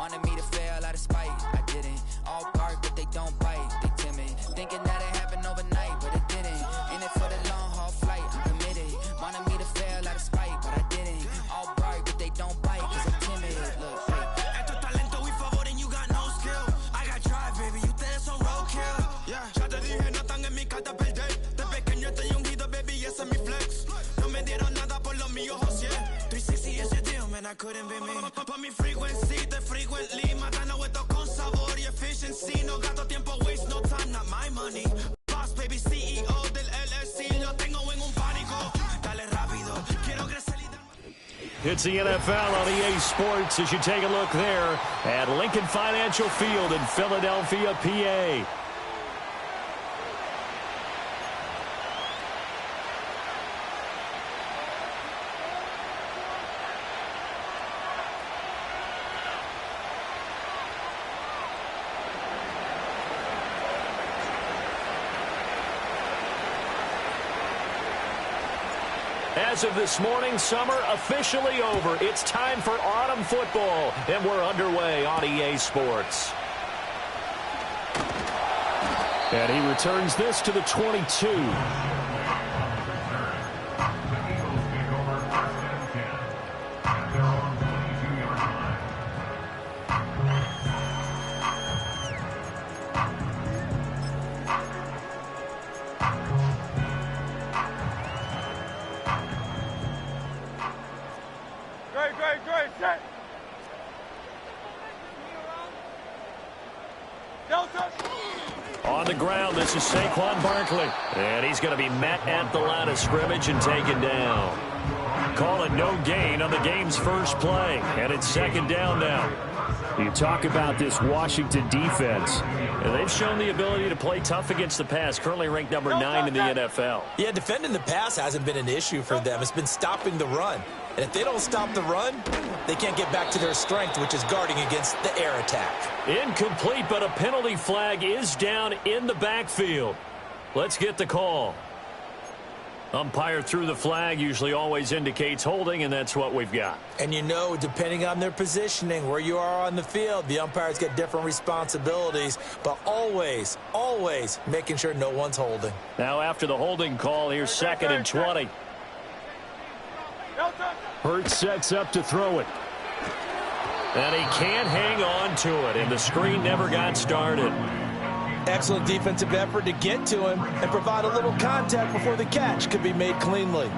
Wanted me to fail out of spite, I didn't. All bark, but they don't bite, they timid. Thinking that it happened overnight, but it didn't. In it for the long haul flight, I'm committed. Wanted me to fail out of spite, but I didn't. All bark, but they don't bite, cause I'm timid. Look, hey. Esto es talento, we favor and you got no skill. I got drive, baby, ustedes son roadkill. Yeah, ya te dije, no están en mi carta perder. De pequeño estoy ungido, baby, ese es mi flex. No me dieron nada por lo mío, José. 360 is your deal, man, I couldn't be me. Pa' mi frequency, te frequently. Matando esto con sabor y efficiency. No gasto tiempo, waste no time, not my money. Boss, baby, CEO del LLC. Lo tengo en un pánico. Dale rápido, quiero crecer y It's the NFL on EA Sports as you take a look there at Lincoln Financial Field in Philadelphia, PA. As of this morning, summer officially over. It's time for autumn football, and we're underway on EA Sports. And he returns this to the 22. On the ground, this is Saquon Barkley. And he's going to be met at the line of scrimmage and taken down. Call it no gain on the game's first play. And it's second down now. You talk about this Washington defense. And they've shown the ability to play tough against the pass, currently ranked number 9 in the NFL. Yeah, defending the pass hasn't been an issue for them. It's been stopping the run. And if they don't stop the run, they can't get back to their strength, which is guarding against the air attack. Incomplete, but a penalty flag is down in the backfield. Let's get the call. Umpire threw the flag, usually always indicates holding, and that's what we've got. And you know, depending on their positioning, where you are on the field, the umpires get different responsibilities, but always, always making sure no one's holding. Now after the holding call, here's second and 20. Hurts sets up to throw it. And he can't hang on to it, and the screen never got started. Excellent defensive effort to get to him and provide a little contact before the catch could be made cleanly.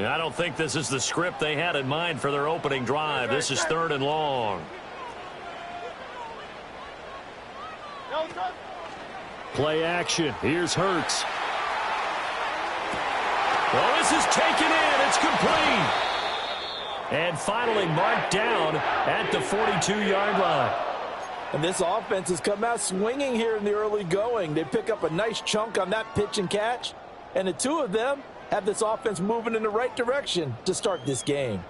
I don't think this is the script they had in mind for their opening drive. This is third and long. Play action. Here's Hurts. Well, this is taken in. It's complete. And finally marked down at the 42-yard line. And this offense has come out swinging here in the early going. They pick up a nice chunk on that pitch and catch. And the two of them have this offense moving in the right direction to start this game.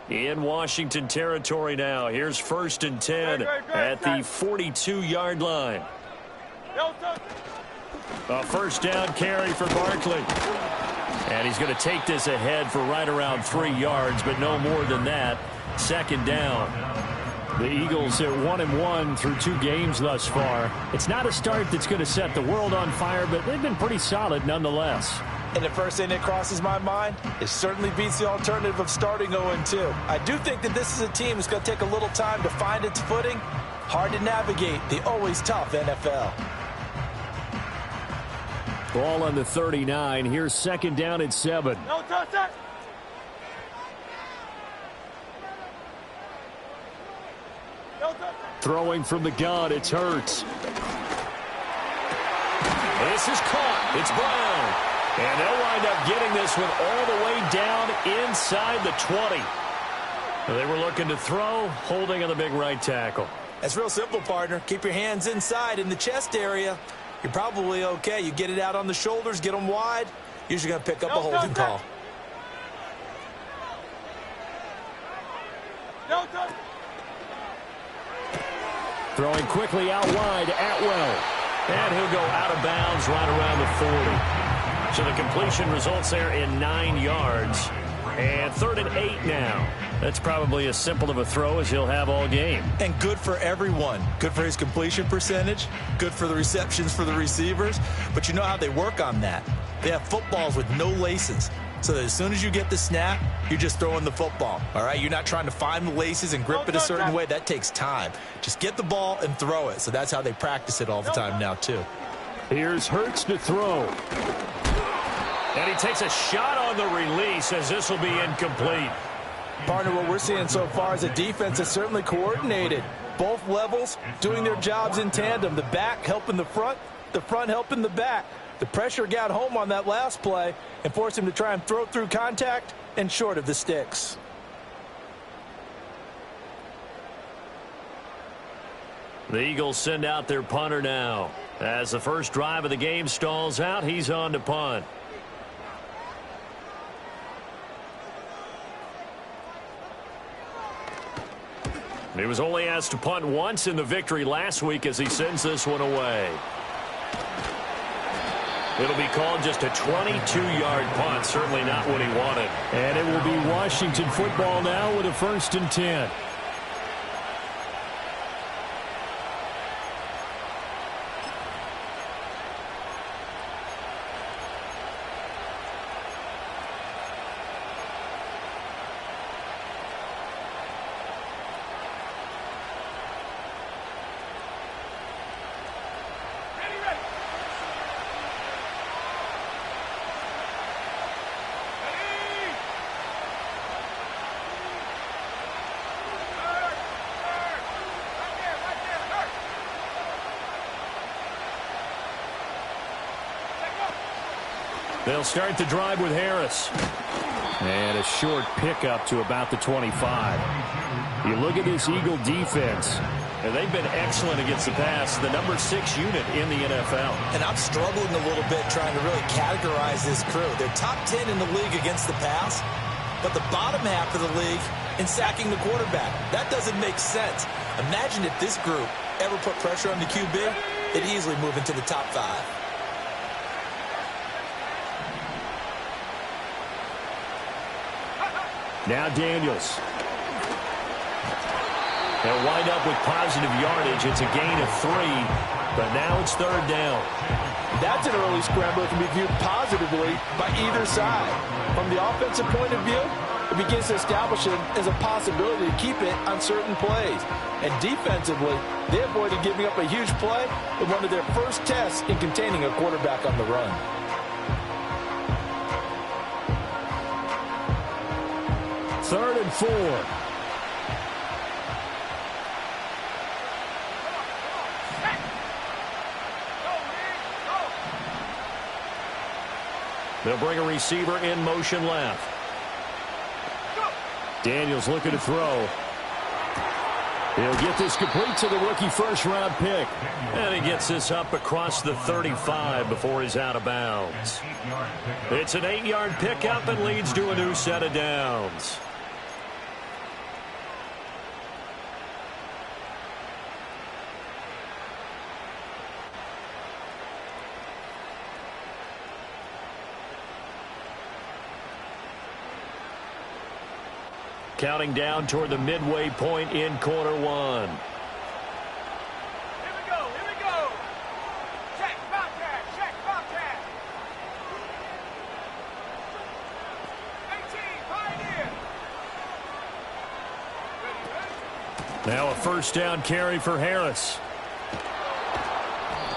In Washington territory now. Here's first and 10 at the 42-yard line. A first down carry for Barkley. And he's going to take this ahead for right around 3 yards, but no more than that. Second down. The Eagles at 1-1 through 2 games thus far. It's not a start that's going to set the world on fire, but they've been pretty solid nonetheless. And the first thing that crosses my mind, it certainly beats the alternative of starting 0-2. I do think that this is a team that's going to take a little time to find its footing. Hard to navigate the always tough NFL. Ball on the 39. Here's second down at 7. No touch that. Throwing from the gun, it's Hurts. This is caught. It's Brown. And they'll wind up getting this one all the way down inside the 20. They were looking to throw, holding on the big right tackle. That's real simple, partner. Keep your hands inside in the chest area. You're probably okay. You get it out on the shoulders, get them wide. Usually going to pick up a holding call. Throwing quickly out wide, Atwell. And he'll go out of bounds right around the 40. So the completion results there in 9 yards. And 3rd and 8 now. That's probably as simple of a throw as he'll have all game. And good for everyone. Good for his completion percentage. Good for the receptions for the receivers. But you know how they work on that. They have footballs with no laces. So that as soon as you get the snap, you're just throwing the football. All right? You're not trying to find the laces and grip it a certain way. That takes time. Just get the ball and throw it. So that's how they practice it all the time now, too. Here's Hurts to throw. And he takes a shot on the release as this will be incomplete. Partner, what we're seeing so far is a defense that's certainly coordinated. Both levels doing their jobs in tandem. The back helping the front helping the back. The pressure got home on that last play and forced him to try and throw through contact and short of the sticks. The Eagles send out their punter now. As the first drive of the game stalls out, he's on to punt. He was only asked to punt once in the victory last week as he sends this one away. It'll be called just a 22-yard punt. Certainly not what he wanted. And it will be Washington football now with a 1st and 10. They'll start the drive with Harris. And a short pickup to about the 25. You look at this Eagle defense. And they've been excellent against the pass, the number 6 unit in the NFL. And I'm struggling a little bit trying to really categorize this crew. They're top 10 in the league against the pass, but the bottom half of the league in sacking the quarterback. That doesn't make sense. Imagine if this group ever put pressure on the QB, they'd easily move into the top 5. Now Daniels. They'll wind up with positive yardage. It's a gain of 3, but now it's 3rd down. That's an early scramble that can be viewed positively by either side. From the offensive point of view, it begins to establish it as a possibility to keep it on certain plays. And defensively, they avoided giving up a huge play in one of their first tests in containing a quarterback on the run. Third and 4. They'll bring a receiver in motion left. Daniels looking to throw. He'll get this complete to the rookie first-round pick. And he gets this up across the 35 before he's out of bounds. It's an 8-yard pickup and leads to a new set of downs. Counting down toward the midway point in quarter 1. Here we go, here we go. Check, Bobcat. 18, Pioneer. Now a first down carry for Harris.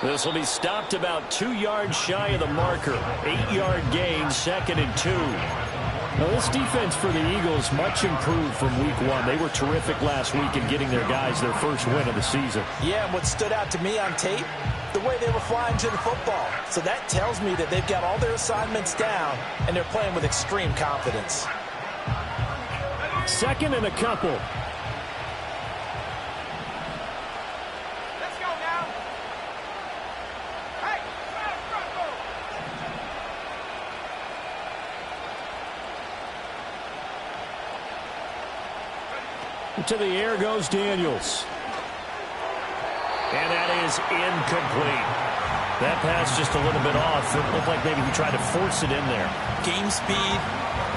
This will be stopped about 2 yards shy of the marker. 8-yard gain, 2nd and 2. Now, this defense for the Eagles much improved from week 1. They were terrific last week in getting their guys their first win of the season. Yeah, and what stood out to me on tape, the way they were flying to the football. So that tells me that they've got all their assignments down, and they're playing with extreme confidence. 2nd and a couple. Up to the air goes Daniels. And that is incomplete. That pass just a little bit off. It looked like maybe he tried to force it in there. Game speed,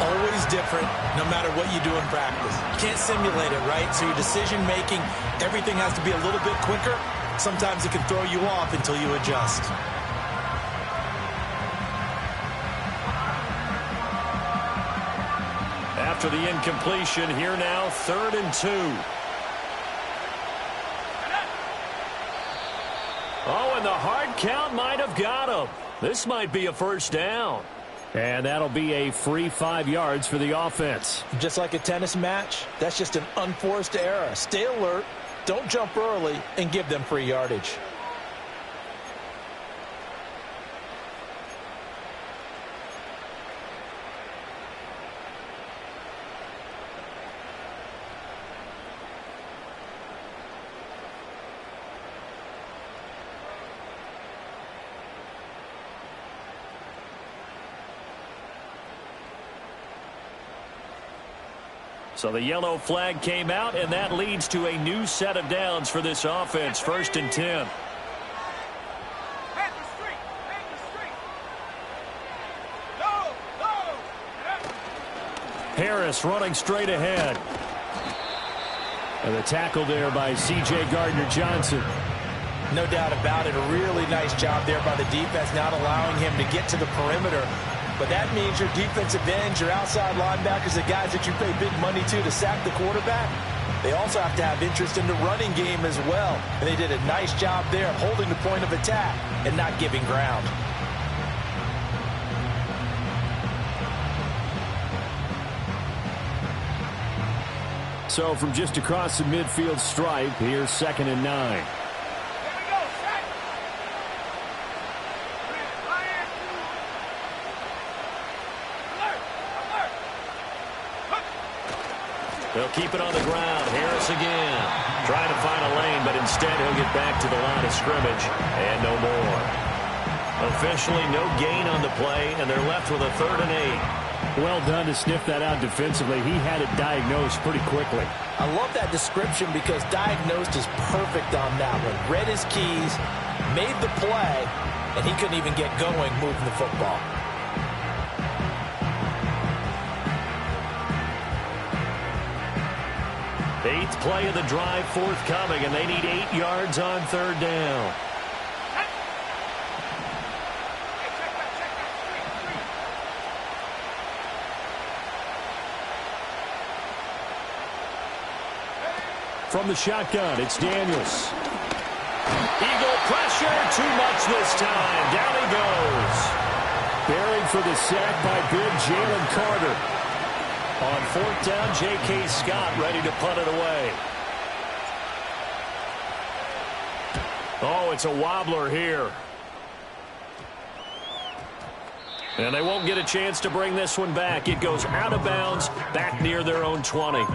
always different, no matter what you do in practice. You can't simulate it, right? So your decision-making, everything has to be a little bit quicker. Sometimes it can throw you off until you adjust. After the incompletion, here now, 3rd and 2. Oh, and the hard count might have got him. This might be a first down. And that'll be a free 5 yards for the offense. Just like a tennis match, that's just an unforced error. Stay alert, don't jump early, and give them free yardage. So the yellow flag came out, and that leads to a new set of downs for this offense. 1st and 10. Harris running straight ahead. And the tackle there by C.J. Gardner-Johnson. No doubt about it. A really nice job there by the defense, not allowing him to get to the perimeter. But that means your defensive ends, your outside linebackers, the guys that you pay big money to sack the quarterback, they also have to have interest in the running game as well. And they did a nice job there of holding the point of attack and not giving ground. So from just across the midfield stripe, here's 2nd and 9. They'll keep it on the ground. Harris again. Trying to find a lane, but instead he'll get back to the line of scrimmage. And no more. Officially no gain on the play, and they're left with a 3rd and 8. Well done to sniff that out defensively. He had it diagnosed pretty quickly. I love that description because diagnosed is perfect on that one. Read his keys, made the play, and he couldn't even get going moving the football. Eighth play of the drive forthcoming, and they need 8 yards on 3rd down. From the shotgun, it's Daniels. Eagle pressure, too much this time. Down he goes. Buried for the sack by big Jalen Carter. On 4th down, J.K. Scott ready to punt it away. Oh, it's a wobbler here. And they won't get a chance to bring this one back. It goes out of bounds, back near their own 20.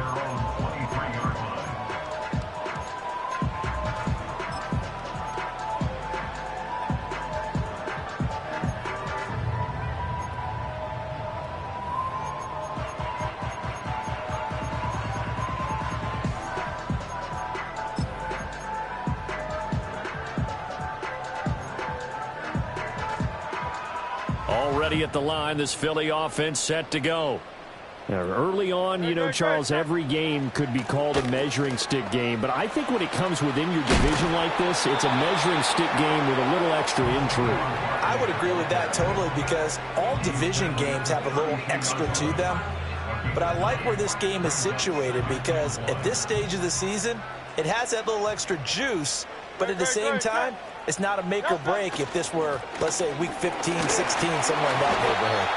Already at the line, this Philly offense set to go. Now, early on, you know, Charles, every game could be called a measuring stick game. But I think when it comes within your division like this, it's a measuring stick game with a little extra intrigue. I would agree with that totally because all division games have a little extra to them. But I like where this game is situated because at this stage of the season, it has that little extra juice. But at the same time, it's not a make or break if this were, let's say, week 15, 16, somewhere in that neighborhood.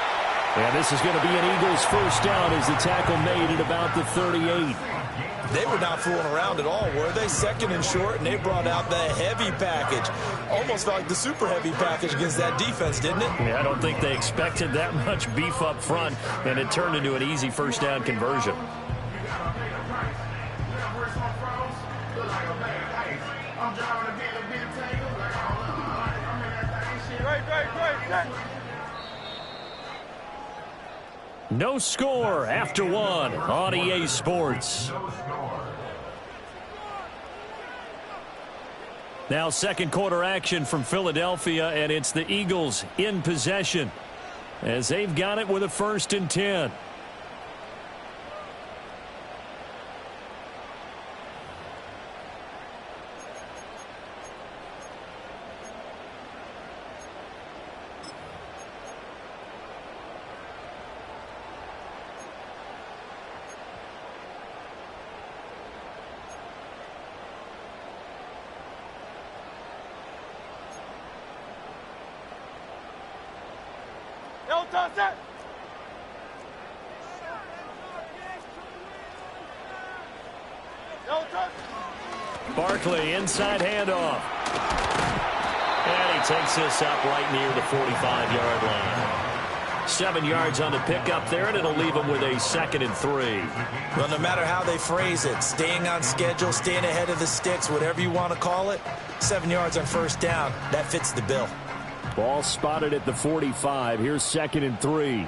And this is going to be an Eagles first down as the tackle made at about the 38. They were not fooling around at all, were they? 2nd and short, and they brought out the heavy package. Almost felt like the super heavy package against that defense, didn't it? Yeah, I don't think they expected that much beef up front, and it turned into an easy first down conversion. No score after one on EA Sports. Now second quarter action from Philadelphia, and it's the Eagles in possession as they've got it with a 1st and 10. Barkley, inside handoff. And he takes this up right near the 45-yard line. 7 yards on the pickup there, and it'll leave him with a 2nd and 3. Well, no matter how they phrase it, staying on schedule, staying ahead of the sticks, whatever you want to call it, 7 yards on 1st down, that fits the bill. Ball spotted at the 45. Here's 2nd and 3.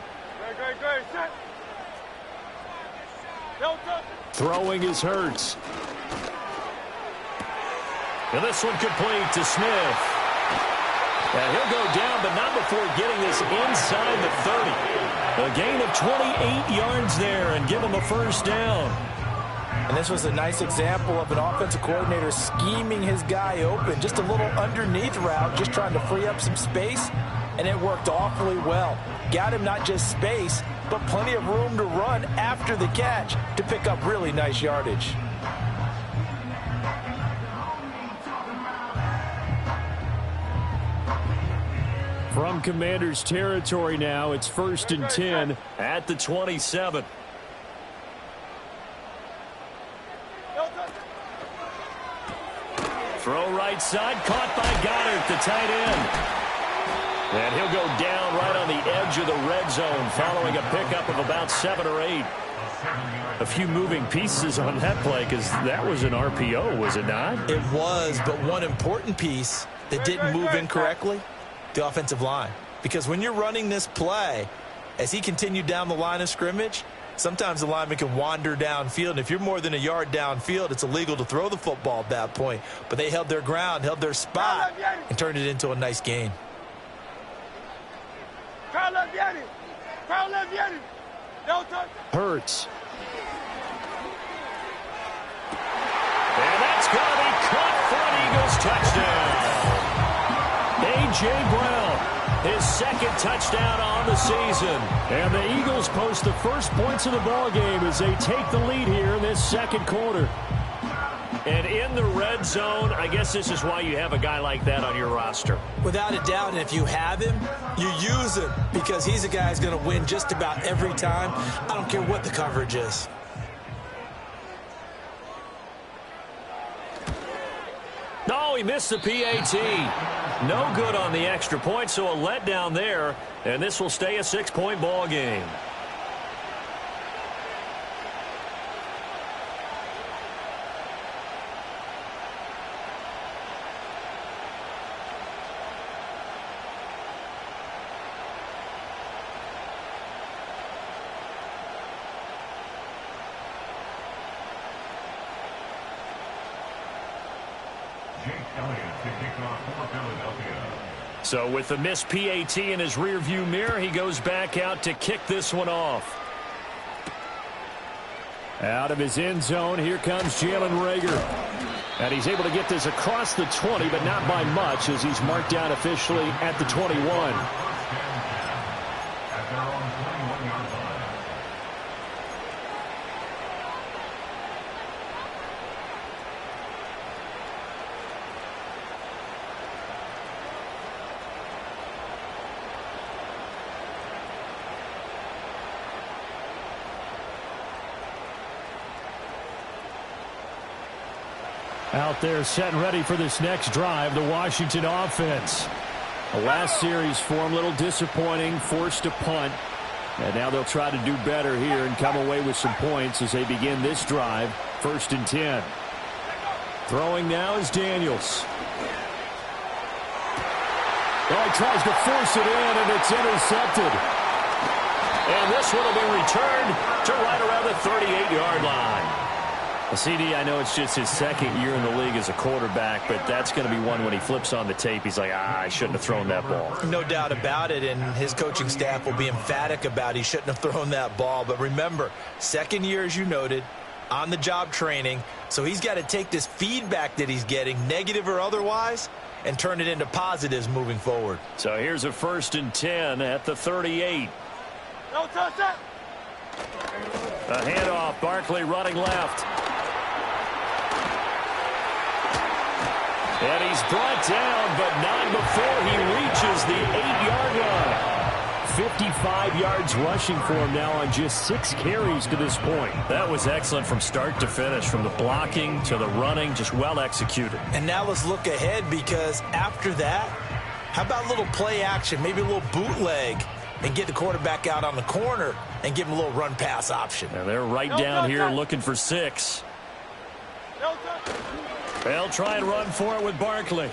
Throwing is Hurts. And this one complete to Smith. And he'll go down, but not before getting this inside the 30. A gain of 28 yards there and give him a 1st down. And this was a nice example of an offensive coordinator scheming his guy open. Just a little underneath route, just trying to free up some space, and it worked awfully well. Got him not just space, but plenty of room to run after the catch to pick up really nice yardage. From Commanders territory now, it's 1st and 10 at the 27. Throw right side, caught by Goddard, the tight end. And he'll go down right on the edge of the red zone following a pickup of about 7 or 8. A few moving pieces on that play because that was an RPO, was it not? It was, but one important piece that didn't move incorrectly, the offensive line. Because when you're running this play, as he continued down the line of scrimmage, sometimes the lineman can wander downfield. And if you're more than a yard downfield, it's illegal to throw the football at that point. But they held their ground, held their spot, and turned it into a nice gain. Hurts. And that's going to be caught for an Eagles touchdown. A.J. Brown, his 2nd touchdown on the season. And the Eagles post the first points of the ball game as they take the lead here in this 2nd quarter. And in the red zone, I guess this is why you have a guy like that on your roster. Without a doubt, and if you have him, you use him because he's a guy who's going to win just about every time. I don't care what the coverage is. No, he missed the PAT. No good on the extra point, so a letdown there, and this will stay a 6-point ball game. So with the missed PAT in his rearview mirror, he goes back out to kick this one off. Out of his end zone, here comes Jalen Reagor. And he's able to get this across the 20, but not by much as he's marked down officially at the 21. Out there set and ready for this next drive, the Washington offense. The last series for him, a little disappointing, forced a punt. And now they'll try to do better here and come away with some points as they begin this drive, 1st and 10. Throwing now is Daniels. Oh, he tries to force it in, and it's intercepted. And this one will be returned to right around the 38-yard line. CD, I know it's just his second year in the league as a quarterback, but that's going to be one when he flips on the tape. He's like, I shouldn't have thrown that ball. No doubt about it, and his coaching staff will be emphatic about he shouldn't have thrown that ball. But remember, second year, as you noted, on-the-job training, so he's got to take this feedback that he's getting, negative or otherwise, and turn it into positives moving forward. So here's a 1st and 10 at the 38. No touch that. A handoff, Barkley running left. And he's brought down, but not before he reaches the 8-yard line. 55 yards rushing for him now on just 6 carries to this point. That was excellent from start to finish, from the blocking to the running, just well executed. And now let's look ahead, because after that, how about a little play action, maybe a little bootleg, and get the quarterback out on the corner and give him a little run-pass option. And they're right down here looking for 6. They'll try and run for it with Barkley.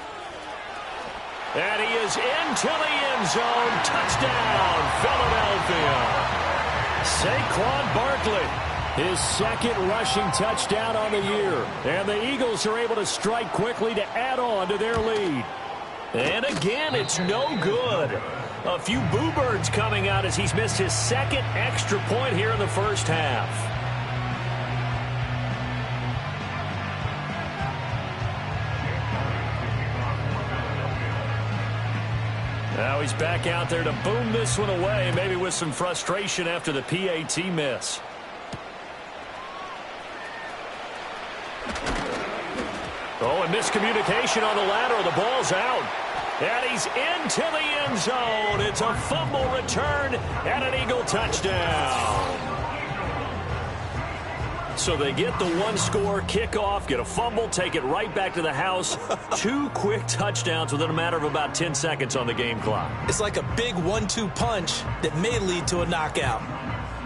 And he is into the end zone. Touchdown, Philadelphia. Saquon Barkley, his second rushing touchdown on the year. And the Eagles are able to strike quickly to add on to their lead. And again, it's no good. A few boo birds coming out as he's missed his second extra point here in the first half. Now he's back out there to boom this one away, maybe with some frustration after the PAT miss. Oh, and miscommunication on the lateral. The ball's out. And he's into the end zone. It's a fumble return and an Eagle touchdown. So they get the one-score kickoff, get a fumble, take it right back to the house. 2 quick touchdowns within a matter of about 10 seconds on the game clock. It's like a big 1-2 punch that may lead to a knockout.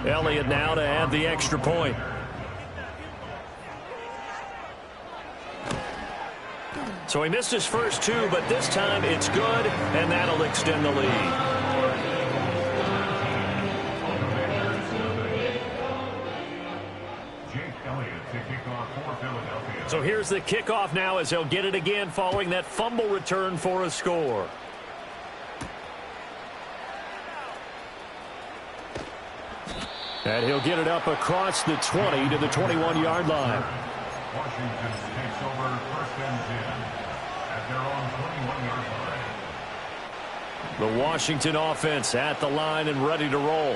Elliott now to add the extra point. So he missed his first 2, but this time it's good, and that'll extend the lead. So here's the kickoff now as they'll get it again following that fumble return for a score. And he'll get it up across the 20 to the 21-yard line. Washington takes over 1st and 10 at their own 21-yard line. The Washington offense at the line and ready to roll.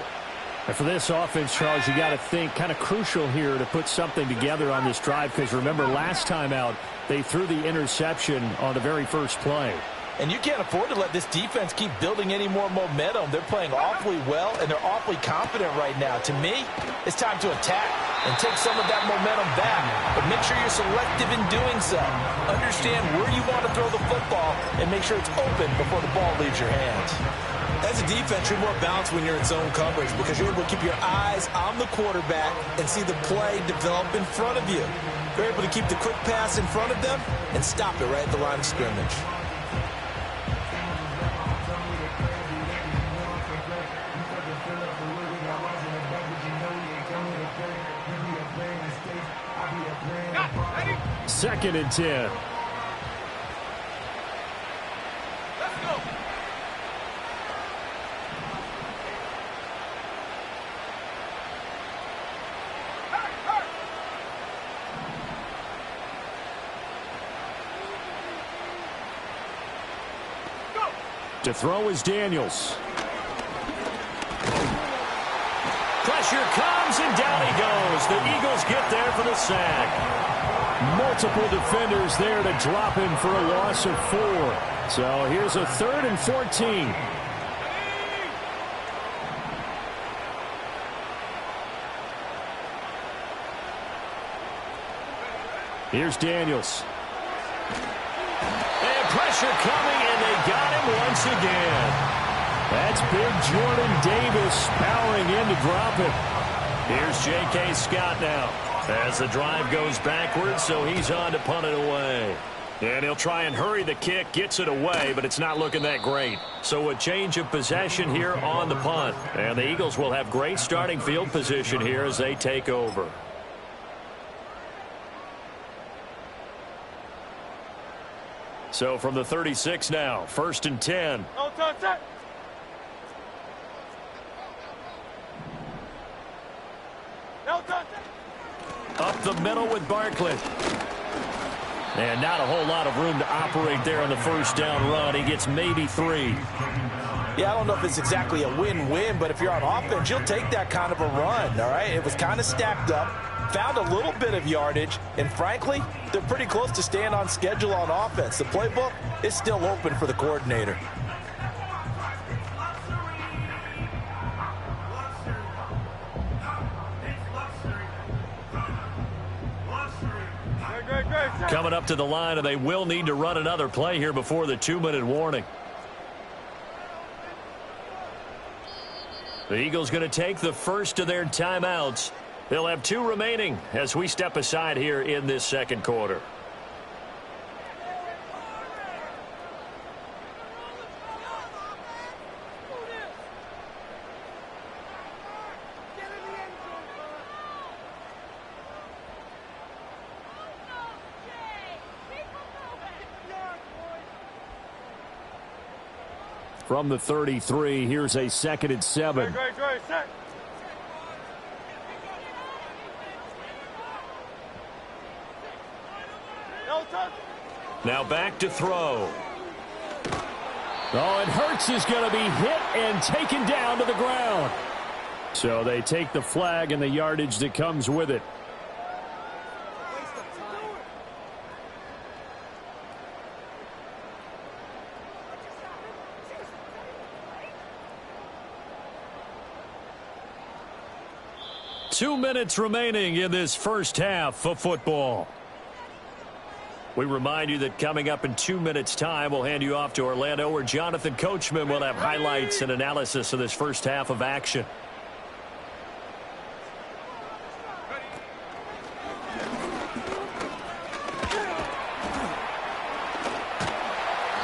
And for this offense, Charles, you got to think kind of crucial here to put something together on this drive, because remember last time out they threw the interception on the very first play. And you can't afford to let this defense keep building any more momentum. They're playing awfully well, and they're awfully confident right now. To me, it's time to attack and take some of that momentum back. But make sure you're selective in doing so. Understand where you want to throw the football and make sure it's open before the ball leaves your hands. As a defense, you're more balanced when you're in zone coverage because you're able to keep your eyes on the quarterback and see the play develop in front of you. You're able to keep the quick pass in front of them and stop it right at the line of scrimmage. Second and 10. To throw is Daniels. Pressure comes, and down he goes. The Eagles get there for the sack. Multiple defenders there to drop him for a loss of 4. So here's a 3rd and 14. Here's Daniels. And pressure coming, and they got him once again. That's big Jordan Davis powering in to drop it. Here's J.K. Scott now as the drive goes backwards, so he's on to punt it away. And he'll try and hurry the kick, gets it away, but it's not looking that great. So a change of possession here on the punt. And the Eagles will have great starting field position here as they take over. So from the 36 now, 1st and 10. No touch it. No touch it. Up the middle with Barkley. And not a whole lot of room to operate there on the first down run. He gets maybe 3. Yeah, I don't know if it's exactly a win-win, but if you're on offense, you'll take that kind of a run, all right? It was kind of stacked up, found a little bit of yardage, and frankly, they're pretty close to staying on schedule on offense. The playbook is still open for the coordinator. Coming up to the line, and they will need to run another play here before the 2-minute warning. The Eagles going to take the first of their timeouts. They'll have 2 remaining as we step aside here in this second quarter. From the 33, here's a 2nd and 7. Now back to throw. Oh, and Hurts is going to be hit and taken down to the ground. So they take the flag and the yardage that comes with it. Two minutes remaining in this first half of football. We remind you that coming up in 2 minutes' time, we'll hand you off to Orlando, where Jonathan Coachman will have highlights and analysis of this first half of action.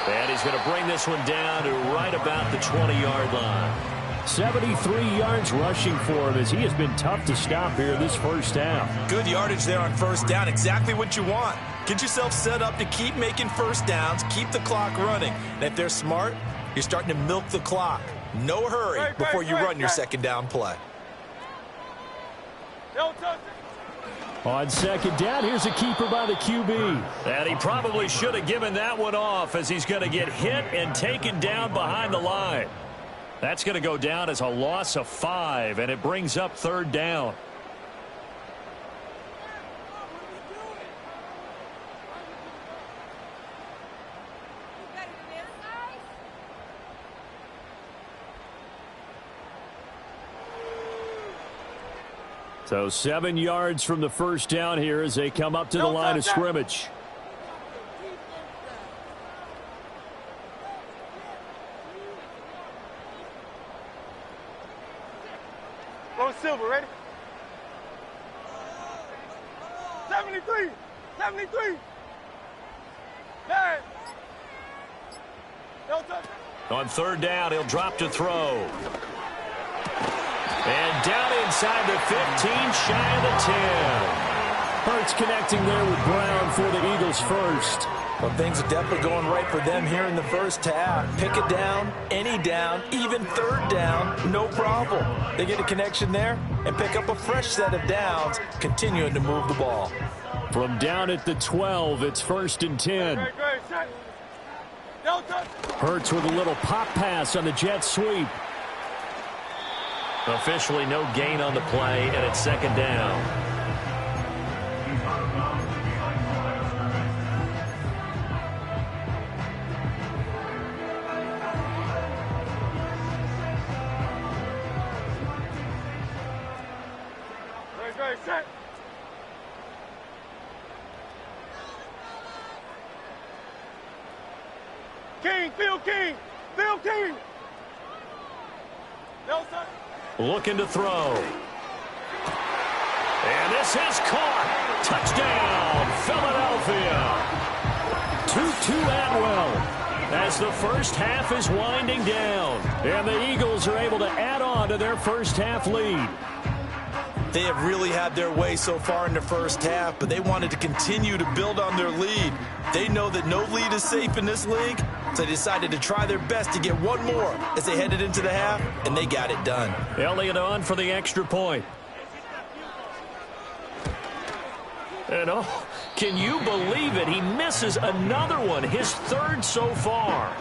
And he's going to bring this one down to right about the 20-yard line. 73 yards rushing for him as he has been tough to stop here this first half. Good yardage there on first down. Exactly what you want. Get yourself set up to keep making first downs, keep the clock running. And if they're smart, you're starting to milk the clock. No hurry before you run your second down play. On second down, here's a keeper by the QB. And he probably should have given that one off, as he's going to get hit and taken down behind the line. That's going to go down as a loss of 5, and it brings up 3rd down. So 7 yards from the first down here as they come up to the line of scrimmage. Silver, ready? 73! 73! Hey! On 3rd down, he'll drop to throw. And down inside the 15, shy of the 10. Hurts connecting there with Brown for the Eagles first. Well, things are definitely going right for them here in the first half. Pick it down, any down, even 3rd down, no problem. They get a connection there and pick up a fresh set of downs, continuing to move the ball. From down at the 12, it's 1st and 10. Hurts with a little pop pass on the jet sweep. Officially no gain on the play, and it's 2nd down. Set. King, Phil King, Phil King. Nelson. Looking to throw. And this is caught. Touchdown, Philadelphia. Tutu Atwell as the first half is winding down. And the Eagles are able to add on to their first half lead. They have really had their way so far in the first half, but they wanted to continue to build on their lead. They know that no lead is safe in this league, so they decided to try their best to get one more as they headed into the half, and they got it done. Elliott on for the extra point. And oh, can you believe it? He misses another one, his third so far.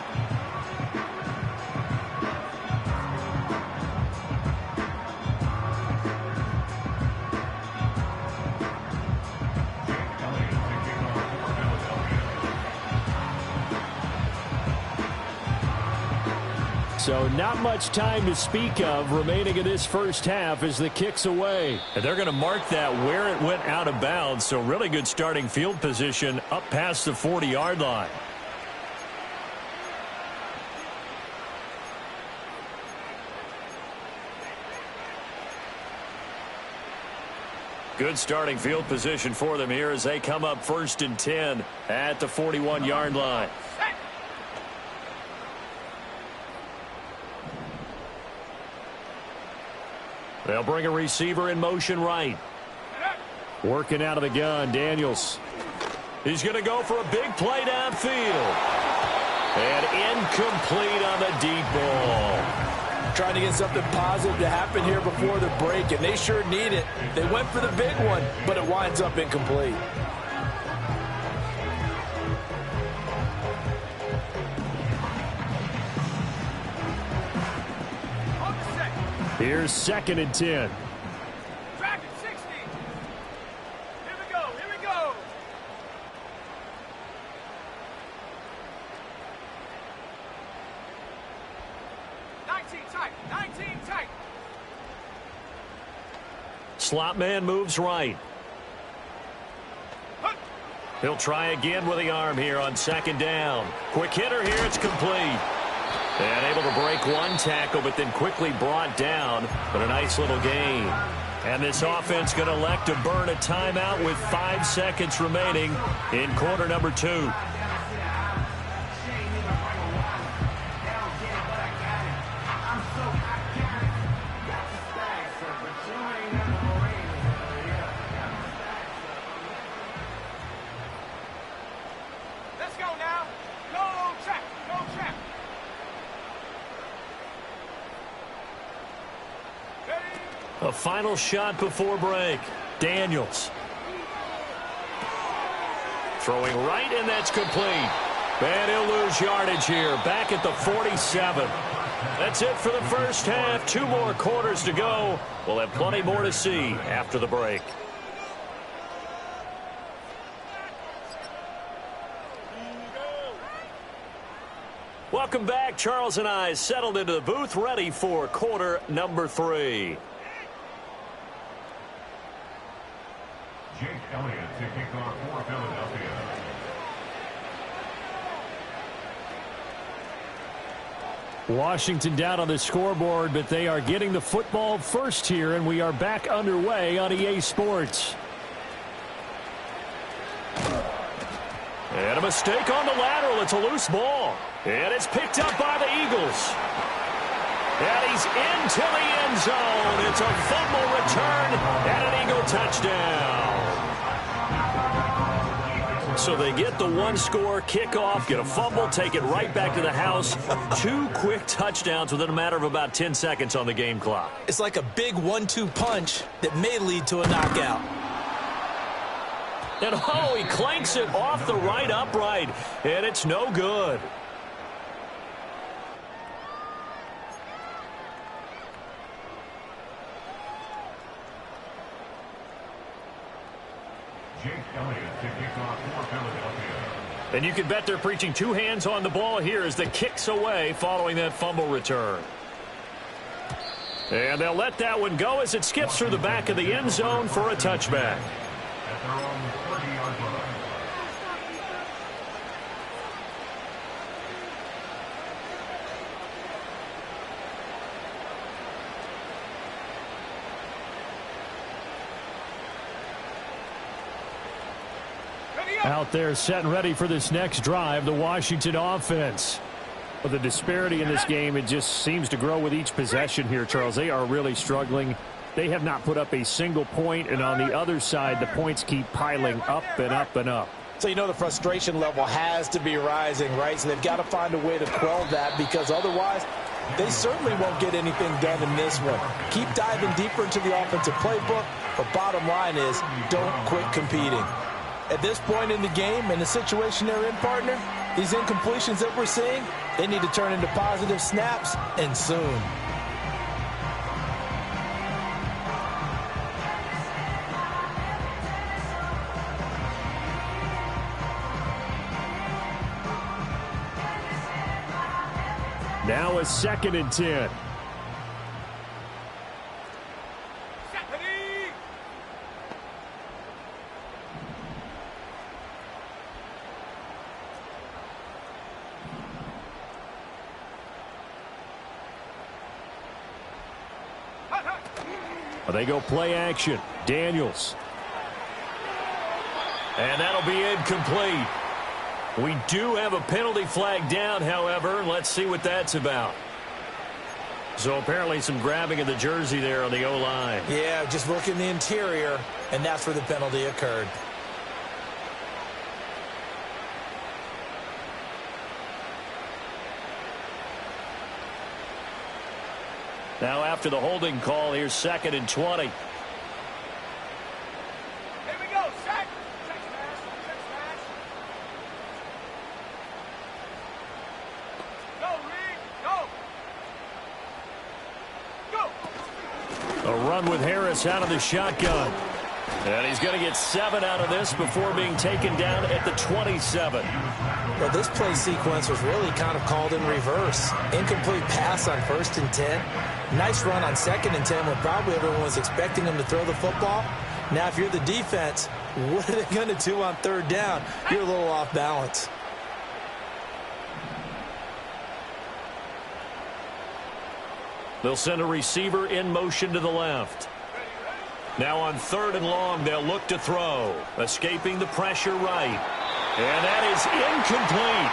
So not much time to speak of remaining in this first half as the kick's away. And they're going to mark that where it went out of bounds. So really good starting field position up past the 40-yard line. Good starting field position for them here as they come up 1st and 10 at the 41-yard line. They'll bring a receiver in motion right. Working out of the gun, Daniels. He's going to go for a big play downfield. And incomplete on the deep ball. Trying to get something positive to happen here before the break, and they sure need it. They went for the big one, but it winds up incomplete. Here's 2nd and 10. Track at 60. Here we go. Here we go. Tight. Slot man moves right. He'll try again with the arm here on 2nd down. Quick hitter here. It's complete. And able to break one tackle, but then quickly brought down. But a nice little gain. And this offense going to elect to burn a timeout with 5 seconds remaining in quarter number 2. Let's go now. Go track. A final shot before break. Daniels. Throwing right, and that's complete. And he'll lose yardage here. Back at the 47. That's it for the first half. 2 more quarters to go. We'll have plenty more to see after the break. Welcome back. Charles and I settled into the booth, ready for quarter number 3. Jake Elliott to kick off for Philadelphia. Washington down on the scoreboard, but they are getting the football first here, and we are back underway on EA Sports. And a mistake on the lateral. It's a loose ball. And it's picked up by the Eagles. And he's into the end zone. It's a fumble return and an Eagle touchdown. So they get the 1-score kickoff, get a fumble, take it right back to the house. 2 quick touchdowns within a matter of about 10 seconds on the game clock. It's like a big 1-2 punch that may lead to a knockout. And oh, he clanks it off the right upright, and it's no good. Jake Elliott to kick off for Philadelphia. And you can bet they're preaching 2 hands on the ball here as the kick's away following that fumble return. And they'll let that one go as it skips through the back of the end zone for a touchback. At their own 30-yard line. Out there set and ready for this next drive, the Washington offense. Well, the disparity in this game, it just seems to grow with each possession here, Charles. They are really struggling They have not put up a single point, and on the other side, the points keep piling up and up and up. So you know the frustration level has to be rising, right? So they've got to find a way to quell that, because otherwise they certainly won't get anything done in this one. Keep diving deeper into the offensive playbook, but bottom line is don't quit competing. At this point in the game, in the situation they're in, partner, these incompletions that we're seeing, they need to turn into positive snaps, and soon. Now a 2nd and 10. They go play action. Daniels. And that'll be incomplete. We do have a penalty flag down, however. Let's see what that's about. So apparently some grabbing of the jersey there on the O-line. Yeah, just look in the interior, and that's where the penalty occurred. Now after the holding call, here's 2nd and 20. Here we go, check. Check smash. Go, Reed, go. A run with Harris out of the shotgun. And he's going to get 7 out of this before being taken down at the 27. Well, this play sequence was really kind of called in reverse. Incomplete pass on 1st and 10. Nice run on 2nd and 10 when probably everyone was expecting him to throw the football. Now, if you're the defense, what are they going to do on 3rd down? You're a little off balance. They'll send a receiver in motion to the left. Now on 3rd and long, they'll look to throw. Escaping the pressure right. And that is incomplete.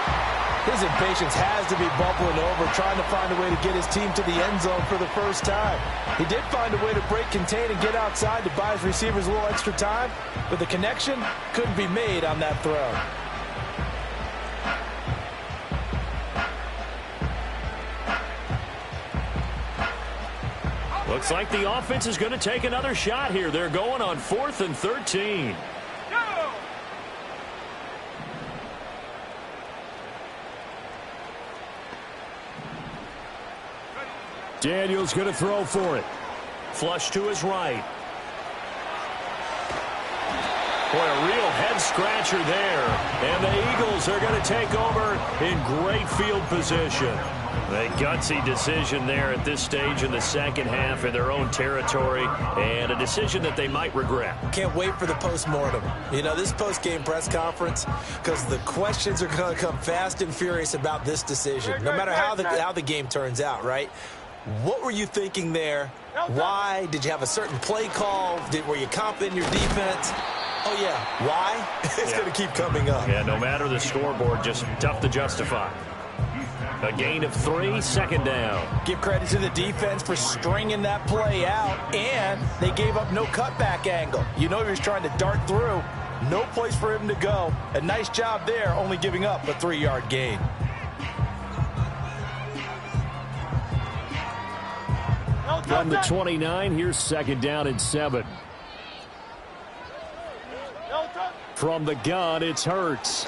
His impatience has to be bubbling over, trying to find a way to get his team to the end zone for the first time. He did find a way to break contain and get outside to buy his receivers a little extra time, but the connection couldn't be made on that throw. Looks like the offense is going to take another shot here. They're going on 4th and 13. Daniels going to throw for it. Flush to his right. Boy, a real head-scratcher there. And the Eagles are going to take over in great field position. A gutsy decision there at this stage in the second half in their own territory, and a decision that they might regret. Can't wait for the post-mortem. You know, this post-game press conference, because the questions are going to come fast and furious about this decision, no matter how the game turns out, right? What were you thinking there? Why? Did you have a certain play call? Were you confident in your defense? Oh, yeah. Why? It's going to keep coming up. Yeah, no matter the scoreboard, just tough to justify. A gain of 3, 2nd down. Give credit to the defense for stringing that play out, and they gave up no cutback angle. You know he was trying to dart through. No place for him to go. A nice job there, only giving up a 3-yard gain. From the 29, here's 2nd down and 7. From the gun, it's Hurts.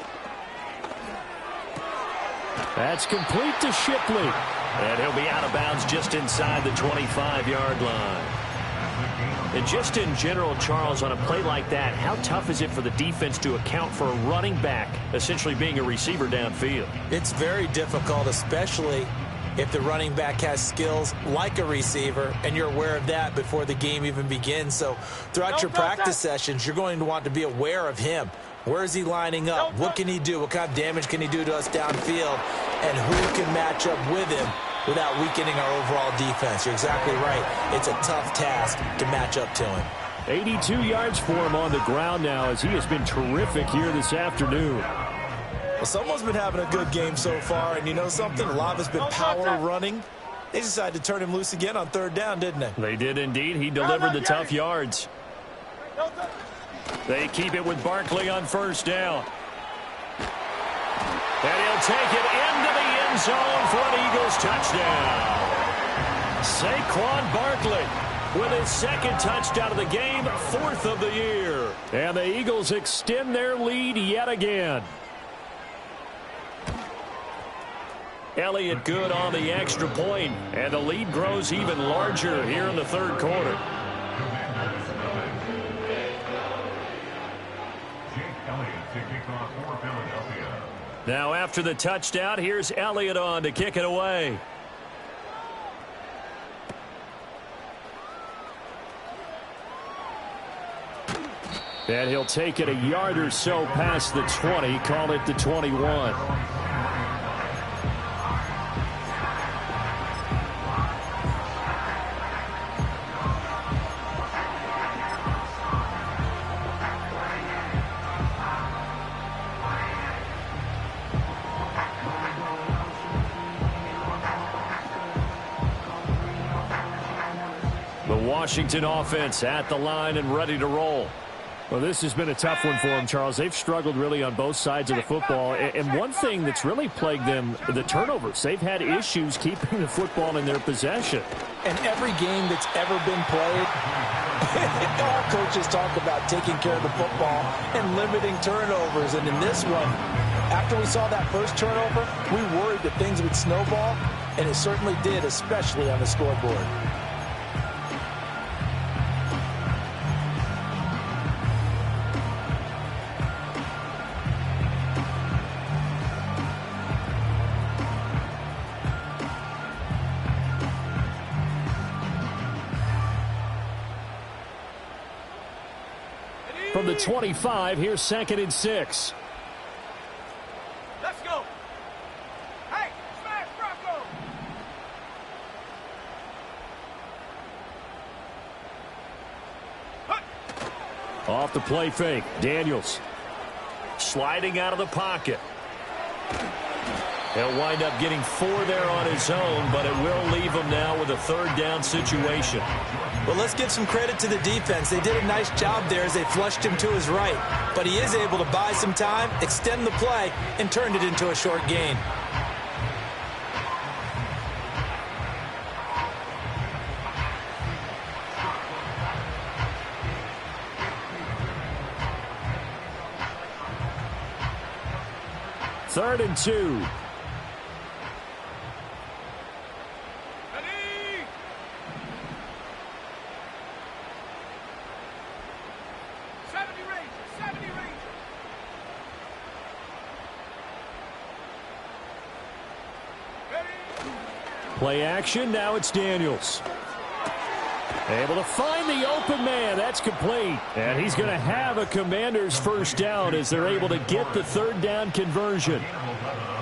That's complete to Shipley. And he'll be out of bounds just inside the 25-yard line. And just in general, Charles, on a play like that, how tough is it for the defense to account for a running back essentially being a receiver downfield? It's very difficult, especially if the running back has skills like a receiver, and you're aware of that before the game even begins. So throughout your practice sessions, you're going to want to be aware of him. Where is he lining up? What can he do? What kind of damage can he do to us downfield? And who can match up with him without weakening our overall defense? You're exactly right. It's a tough task to match up to him. 82 yards for him on the ground now, as he has been terrific here this afternoon. Well, someone's been having a good game so far, and you know something? A lot of it's been power running. They decided to turn him loose again on third down, didn't they? They did indeed. He delivered the tough yards. They keep it with Barkley on first down. And he'll take it into the end zone for an Eagles touchdown. Saquon Barkley with his second touchdown of the game, 4th of the year. And the Eagles extend their lead yet again. Elliott good on the extra point, and the lead grows even larger here in the third quarter. Now after the touchdown, here's Elliott on to kick it away. And he'll take it a yard or so past the 20, call it the 21. Washington offense at the line and ready to roll. Well, this has been a tough one for them, Charles. They've struggled really on both sides of the football. And one thing that's really plagued them, the turnovers. They've had issues keeping the football in their possession. And every game that's ever been played, all coaches talk about taking care of the football and limiting turnovers. And in this one, after we saw that first turnover, we worried that things would snowball, and it certainly did, especially on the scoreboard. From the 25, here's 2nd and 6. Let's go. Hey, smash Bronco. Off the play fake, Daniels sliding out of the pocket. He'll wind up getting 4 there on his own, but it will leave him now with a 3rd down situation. Well, let's give some credit to the defense. They did a nice job there as they flushed him to his right. But he is able to buy some time, extend the play, and turn it into a short gain. Third and 2. Play action, now it's Daniels. Able to find the open man, that's complete. And he's going to have a Commanders first down as they're able to get the 3rd down conversion.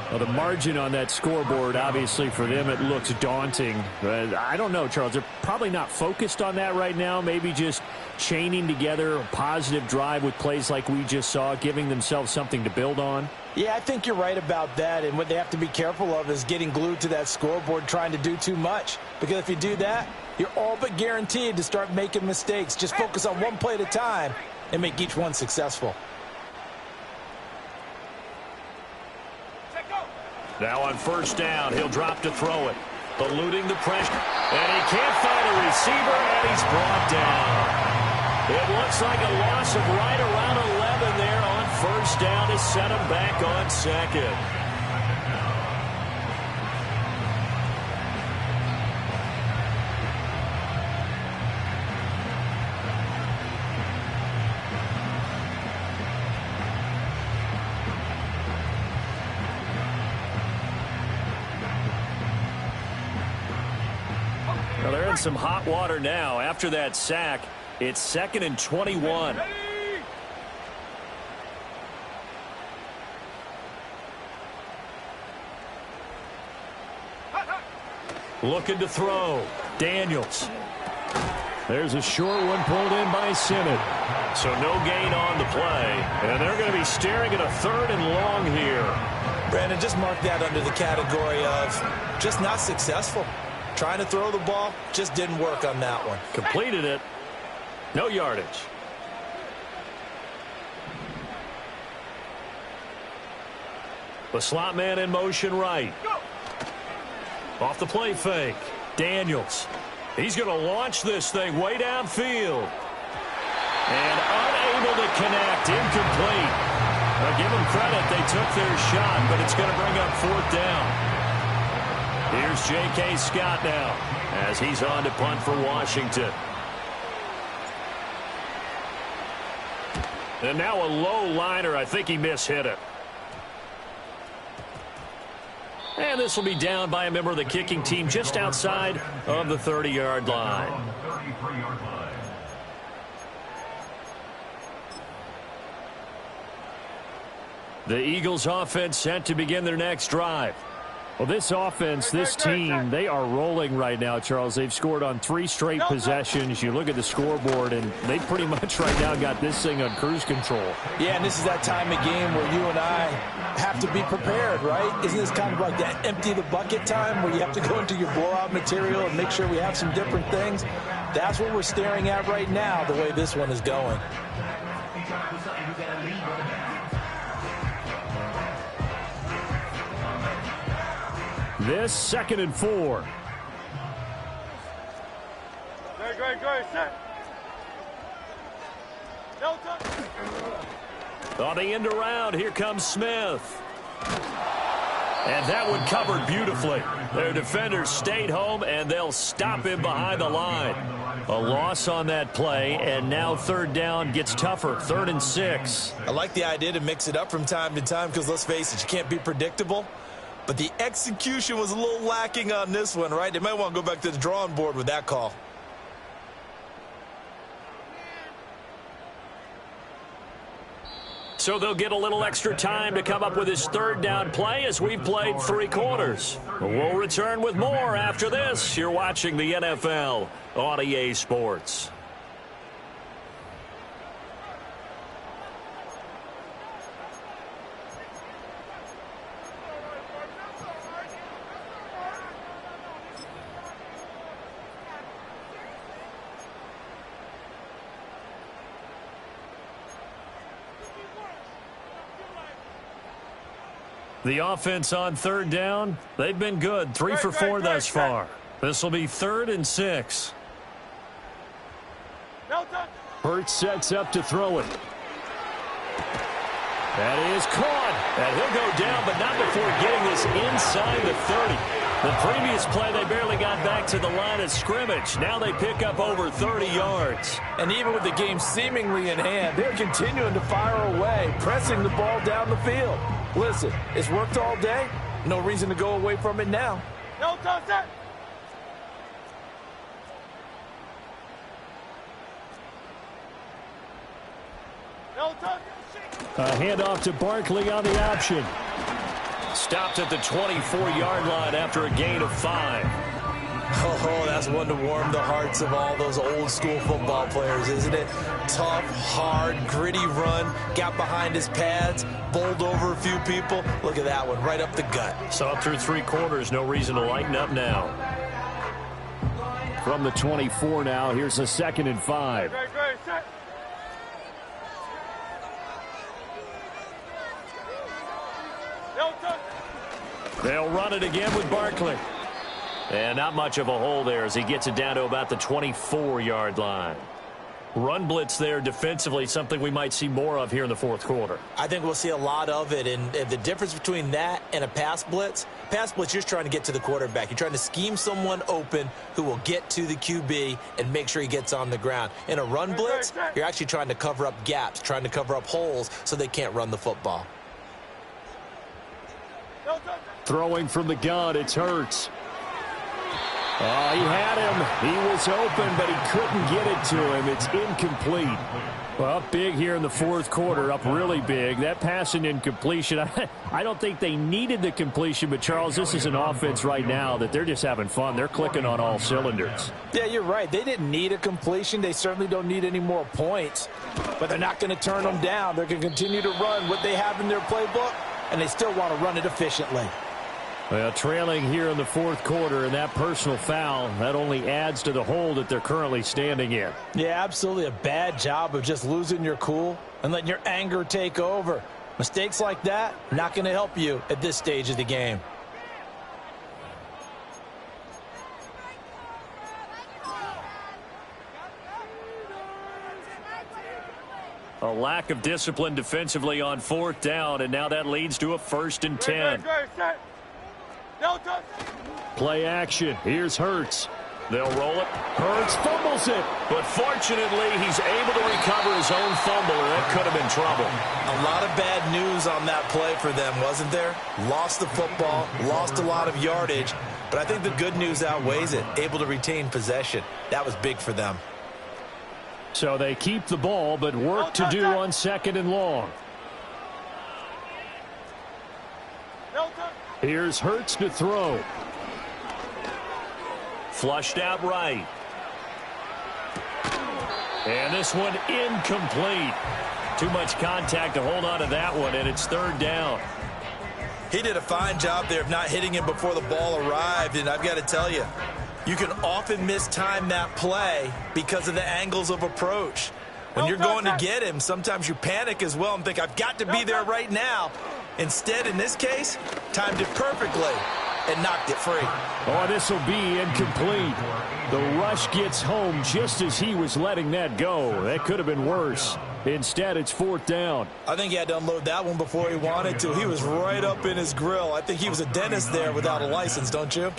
Well, the margin on that scoreboard, obviously for them, it looks daunting. But I don't know, Charles, they're probably not focused on that right now. Maybe just chaining together a positive drive with plays like we just saw, giving themselves something to build on. Yeah, I think you're right about that, and what they have to be careful of is getting glued to that scoreboard trying to do too much. Because if you do that, you're all but guaranteed to start making mistakes. Just focus on one play at a time and make each one successful. Now on first down, he'll drop to throw it. Eluding the pressure. And he can't find a receiver, and he's brought down. It looks like a loss of right around 11 there on first down to set him back on 2nd. Well, they're in some hot water now. After that sack, it's 2nd and 21. Looking to throw. Daniels. There's a short one pulled in by Simmons. So no gain on the play. And they're going to be staring at a 3rd and long here. Brandon, just mark that under the category of just not successful. Trying to throw the ball, just didn't work on that one. Completed it. No yardage. The slot man in motion right. Off the play fake. Daniels. He's going to launch this thing way downfield. And unable to connect. Incomplete. Give them credit. They took their shot, but it's going to bring up 4th down. Here's J.K. Scott now as he's on to punt for Washington. And now a low liner. I think he mishit it. And this will be down by a member of the kicking team just outside of the 30-yard line. The Eagles offense set to begin their next drive. Well, this offense, this team, they are rolling right now, Charles. They've scored on 3 straight possessions. You look at the scoreboard, and they pretty much right now got this thing on cruise control. Yeah, and this is that time of game where you and I have to be prepared, right? Isn't this kind of like that empty the bucket time where you have to go into your blowout material and make sure we have some different things? That's what we're staring at right now, the way this one is going. This 2nd and 4. Great, set. On the end around, here comes Smith. And that one covered beautifully. Their defenders stayed home, and they'll stop him behind the line. A loss on that play, and now 3rd down gets tougher. 3rd and 6. I like the idea to mix it up from time to time because, let's face it, you can't be predictable. But the execution was a little lacking on this one, right? They might want to go back to the drawing board with that call. So they'll get a little extra time to come up with his 3rd down play as we've played 3 quarters. We'll return with more after this. You're watching the NFL on EA Sports. The offense on 3rd down, they've been good. 3 for 4 thus far. This will be 3rd and 6. Hurts sets up to throw it. That is caught. And he'll go down, but not before getting this inside the 30. The previous play, they barely got back to the line of scrimmage. Now they pick up over 30 yards. And even with the game seemingly in hand, they're continuing to fire away, pressing the ball down the field. Listen, it's worked all day. No reason to go away from it now. A handoff to Barkley on the option. Stopped at the 24-yard line after a gain of 5. Oh, that's one to warm the hearts of all those old school football players, isn't it? Tough, hard, gritty run, got behind his pads, bowled over a few people. Look at that one, right up the gut. So up through 3 quarters, no reason to lighten up now. From the 24 now, here's a 2nd and 5. Great, set. They'll run it again with Barkley. And not much of a hole there as he gets it down to about the 24-yard line. Run blitz there defensively, something we might see more of here in the 4th quarter. I think we'll see a lot of it, and the difference between that and a pass blitz, you're just trying to get to the quarterback. You're trying to scheme someone open who will get to the QB and make sure he gets on the ground. In a run blitz, you're actually trying to cover up gaps, trying to cover up holes so they can't run the football. Throwing from the gun, it's Hurts. Oh, he had him. He was open, but he couldn't get it to him. It's incomplete. Well, up big here in the 4th quarter, up really big. That pass and incompletion, I don't think they needed the completion, but, Charles, this is an offense right now that they're just having fun. They're clicking on all cylinders. Yeah, you're right. They didn't need a completion. They certainly don't need any more points, but they're not going to turn them down. They're going to continue to run what they have in their playbook, and they still want to run it efficiently. Well, trailing here in the fourth quarter, and that personal foul, that only adds to the hole that they're currently standing in. Yeah, absolutely a bad job of just losing your cool and letting your anger take over. Mistakes like that, not going to help you at this stage of the game. A lack of discipline defensively on fourth down, and now that leads to a 1st and 10. Play action. Here's Hurts. They'll roll it. Hurts fumbles it. But fortunately, he's able to recover his own fumble, or that could have been trouble. A lot of bad news on that play for them, wasn't there? Lost the football, lost a lot of yardage, but I think the good news outweighs it. Able to retain possession. That was big for them. So they keep the ball, but work to do on 2nd and long. Here's Hurts to throw. Flushed out right. And this one incomplete. Too much contact to hold on to that one, and it's 3rd down. He did a fine job there of not hitting him before the ball arrived, and I've got to tell you, you can often mistime that play because of the angles of approach. When you're going to get him, sometimes you panic as well and think, I've got to be there right now. Instead, in this case, timed it perfectly and knocked it free. Oh, this will be incomplete. The rush gets home just as he was letting that go. That could have been worse. Instead, it's 4th down. I think he had to unload that one before he wanted to. He was right up in his grill. I think he was a dentist there without a license, don't you?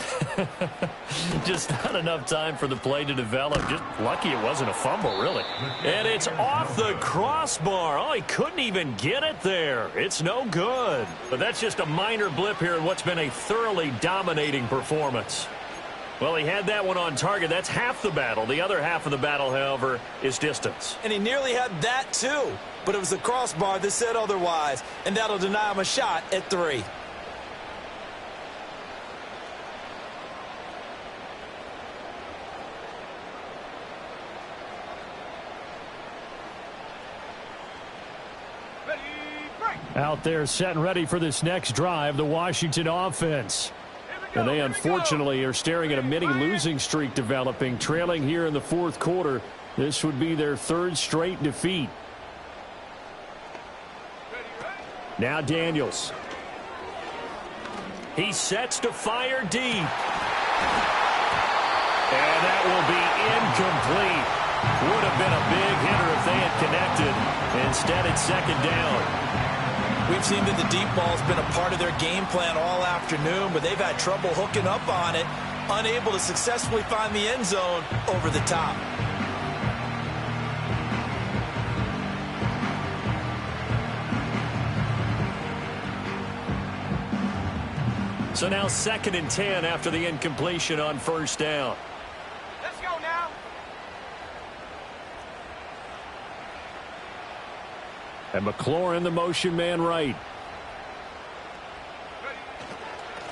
Just not enough time for the play to develop. Just lucky it wasn't a fumble, really. And it's off the crossbar. Oh, he couldn't even get it there. It's no good. But that's just a minor blip here in what's been a thoroughly dominating performance. Well, he had that one on target. That's half the battle. The other half of the battle, however, is distance. And he nearly had that, too. But it was the crossbar that said otherwise. And that'll deny him a shot at 3. Out there set and ready for this next drive, the Washington offense. And they unfortunately are staring at a mini losing streak developing, trailing here in the fourth quarter. This would be their 3rd straight defeat. Now Daniels. He sets to fire deep. And that will be incomplete. Would have been a big hitter if they had connected. Instead, it's 2nd down. We've seen that the deep ball's been a part of their game plan all afternoon, but they've had trouble hooking up on it, unable to successfully find the end zone over the top. So now 2nd and 10 after the incompletion on 1st down. Let's go now. And McLaurin, the motion man right.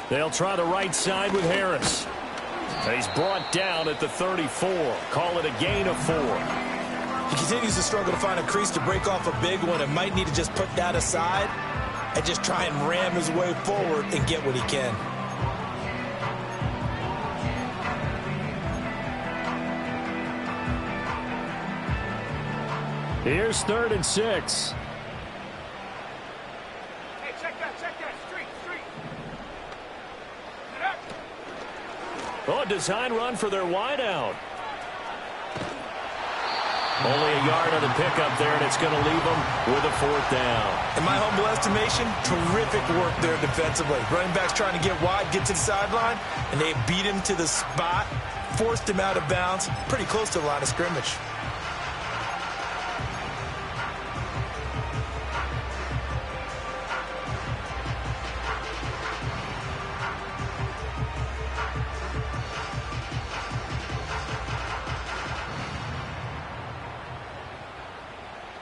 They'll try the right side with Harris. He's brought down at the 34. Call it a gain of 4. He continues to struggle to find a crease to break off a big one and might need to just put that aside and just try and ram his way forward and get what he can. Here's 3rd and 6. Hey, check that, street. Oh, a design run for their wideout. Only a yard on the pickup there, and it's going to leave them with a 4th down. In my humble estimation, terrific work there defensively. Running back's trying to get wide, get to the sideline, and they beat him to the spot, forced him out of bounds, pretty close to the line of scrimmage.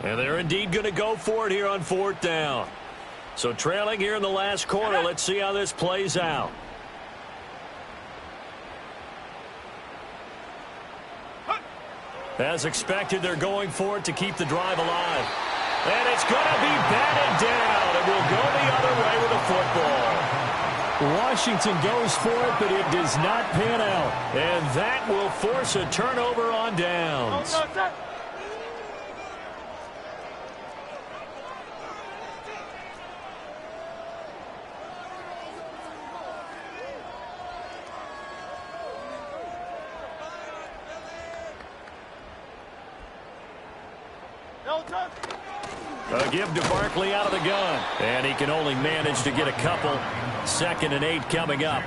And they're indeed going to go for it here on 4th down. So trailing here in the last quarter. Let's see how this plays out. As expected, they're going for it to keep the drive alive. And it's going to be batted down. And we'll go the other way with the football. Washington goes for it, but it does not pan out. And that will force a turnover on downs. A give to Barkley out of the gun. And he can only manage to get a couple. 2nd and 8 coming up.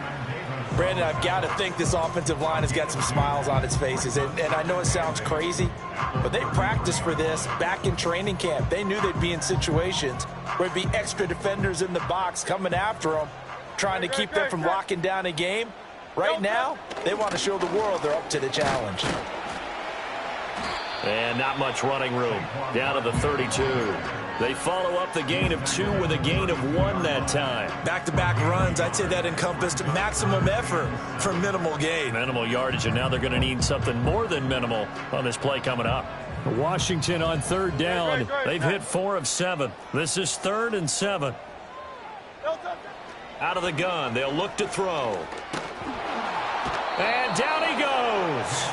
Brandon, I've got to think this offensive line has got some smiles on its faces. And I know it sounds crazy, but they practiced for this back in training camp. They knew they'd be in situations where there'd be extra defenders in the box coming after them, trying to keep them from locking down a game. Right now, they want to show the world they're up to the challenge. And not much running room. Down to the 32. They follow up the gain of 2 with a gain of 1 that time. Back-to-back runs, I'd say that encompassed maximum effort for minimal gain. Minimal yardage, and now they're going to need something more than minimal on this play coming up. Washington on 3rd down. They've hit 4 of 7. This is 3rd and 7. Out of the gun, they'll look to throw. And down he goes.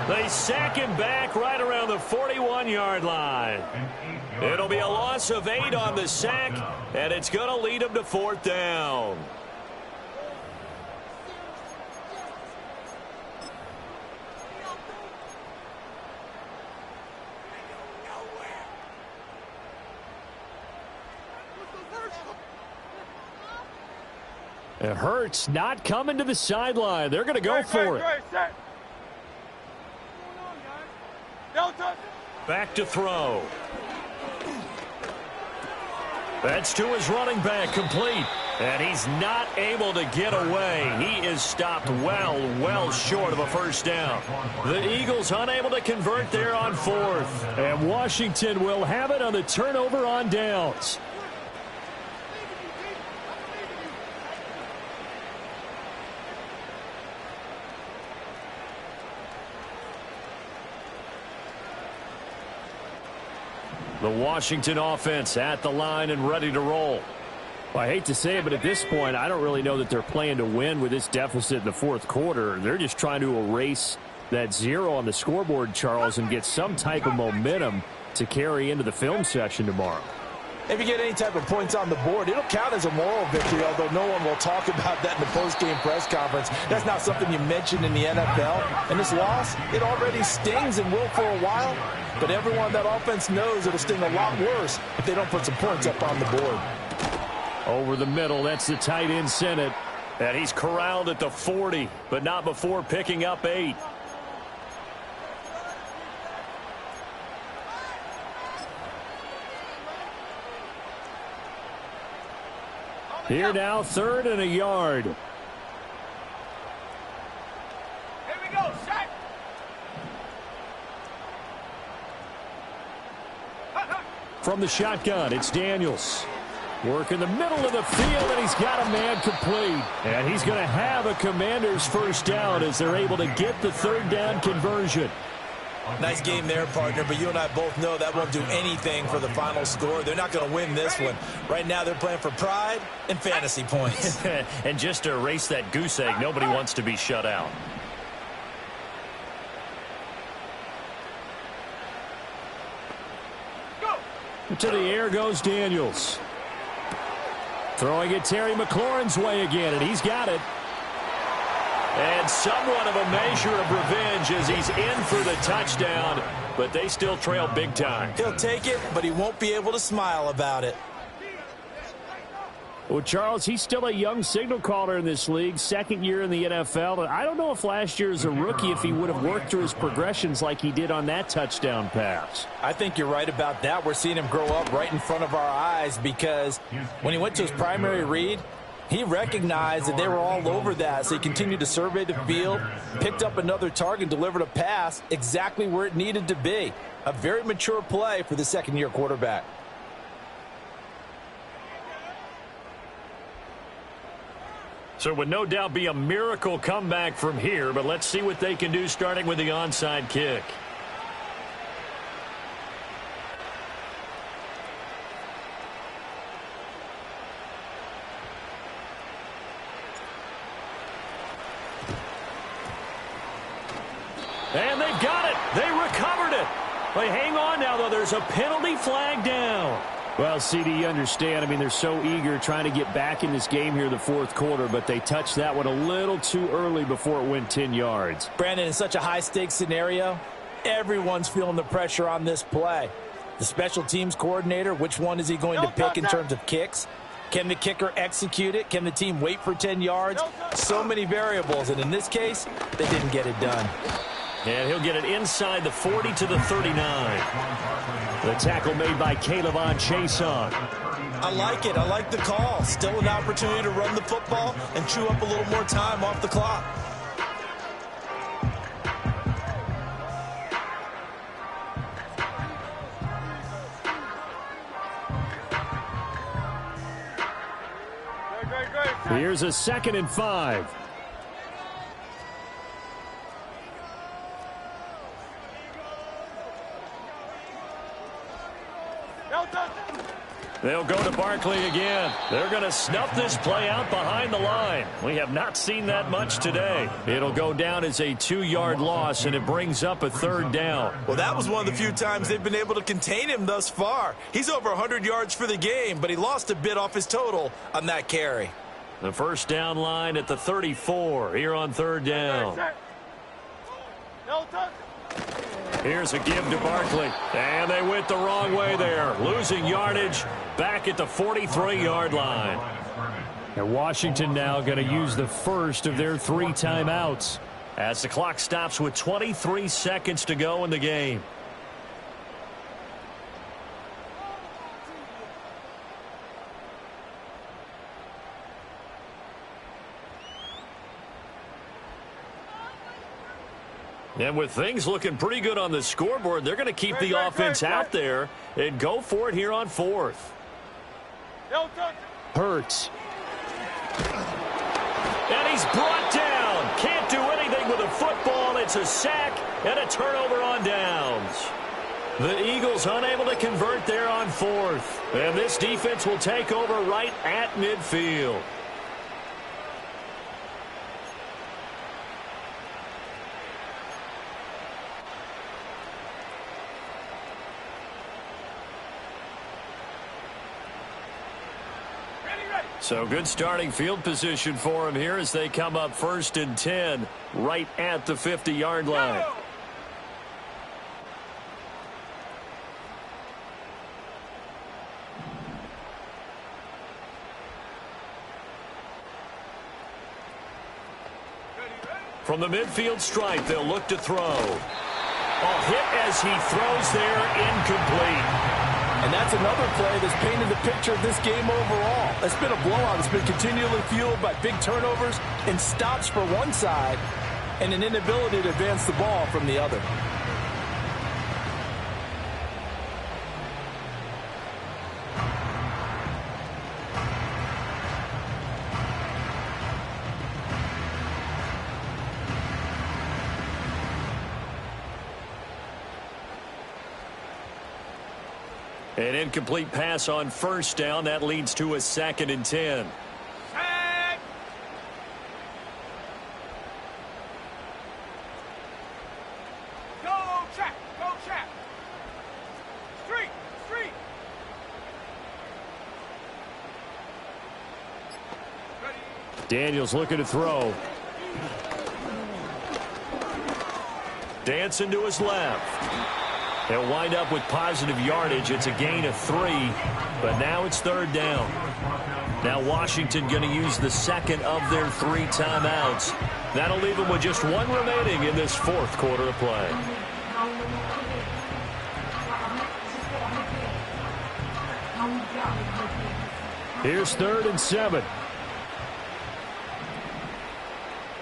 They sack him back right around the 41-yard line. It'll be a loss of 8 on the sack, and it's going to lead him to 4th down. And Hurts not coming to the sideline. They're going to go for it. Back to throw. That's to his running back, complete. And he's not able to get away. He is stopped well short of a 1st down. The Eagles unable to convert there on 4th. And Washington will have it on the turnover on downs. The Washington offense at the line and ready to roll. Well, I hate to say it, but at this point, I don't really know that they're playing to win with this deficit in the 4th quarter. They're just trying to erase that 0 on the scoreboard, Charles, and get some type of momentum to carry into the film session tomorrow. If you get any type of points on the board, it'll count as a moral victory, although no one will talk about that in the post-game press conference. That's not something you mentioned in the NFL. And this loss, it already stings and will for a while. But everyone on that offense knows it'll sting a lot worse if they don't put some points up on the board. Over the middle, that's the tight end Senate. And he's corralled at the 40, but not before picking up 8. Here now, 3rd and a yard. Here we go, shot. From the shotgun, it's Daniels. Work in the middle of the field, and he's got a man complete. And he's going to have a Commander's 1st down as they're able to get the 3rd down conversion. Nice game there, partner, but you and I both know that won't do anything for the final score. They're not going to win this one. Right now, they're playing for pride and fantasy points. And just to erase that goose egg, nobody wants to be shut out. To the air goes Daniels. Throwing it Terry McLaurin's way again, and he's got it. And somewhat of a measure of revenge as he's in for the touchdown, but they still trail big time. He'll take it, but he won't be able to smile about it. Well, Charles, he's still a young signal caller in this league, 2nd year in the NFL. I don't know if last year as a rookie if he would have worked through his progressions like he did on that touchdown pass. I think you're right about that. We're seeing him grow up right in front of our eyes because when he went to his primary read, he recognized that they were all over that, so he continued to survey the field, picked up another target, delivered a pass exactly where it needed to be. A very mature play for the 2nd-year quarterback. So it would no doubt be a miracle comeback from here, but let's see what they can do starting with the onside kick. They hang on now, though. There's a penalty flag down. Well, CD, you understand. I mean, they're so eager trying to get back in this game here in the fourth quarter, but they touched that one a little too early before it went 10 yards. Brandon, in such a high-stakes scenario, everyone's feeling the pressure on this play. The special teams coordinator, which one is he going to pick in terms of kicks? Can the kicker execute it? Can the team wait for 10 yards? So many variables, and in this case, they didn't get it done. And he'll get it inside the 40 to the 39. The tackle made by Caleb Chason. I like it. I like the call. Still an opportunity to run the football and chew up a little more time off the clock. Here's a 2nd and 5. They'll go to Barkley again. They're going to snuff this play out behind the line. We have not seen that much today. It'll go down as a 2-yard loss, and it brings up a 3rd down. Well, that was one of the few times they've been able to contain him thus far. He's over 100 yards for the game, but he lost a bit off his total on that carry. The first down line at the 34 here on 3rd down. Here's a give to Barkley. And they went the wrong way there. Losing yardage back at the 43-yard line. And Washington now going to use the first of their 3 timeouts. As the clock stops with 23 seconds to go in the game. And with things looking pretty good on the scoreboard, they're going to keep the offense out there and go for it here on 4th. Hurts. And he's brought down. Can't do anything with a football. It's a sack and a turnover on downs. The Eagles unable to convert there on 4th. And this defense will take over right at midfield. So good starting field position for him here as they come up 1st and 10 right at the 50-yard line. From the midfield stripe, they'll look to throw. A hit as he throws there, incomplete. And that's another play that's painted the picture of this game overall. It's been a blowout. It's been continually fueled by big turnovers and stops for one side and an inability to advance the ball from the other. An incomplete pass on 1st down. That leads to a 2nd and 10. Go, check. Go, check. Street. Daniels looking to throw. Dancing to his left. They'll wind up with positive yardage. It's a gain of 3, but now it's 3rd down. Now Washington going to use the 2nd of their 3 timeouts. That'll leave them with just 1 remaining in this 4th quarter of play. Here's 3rd and 7.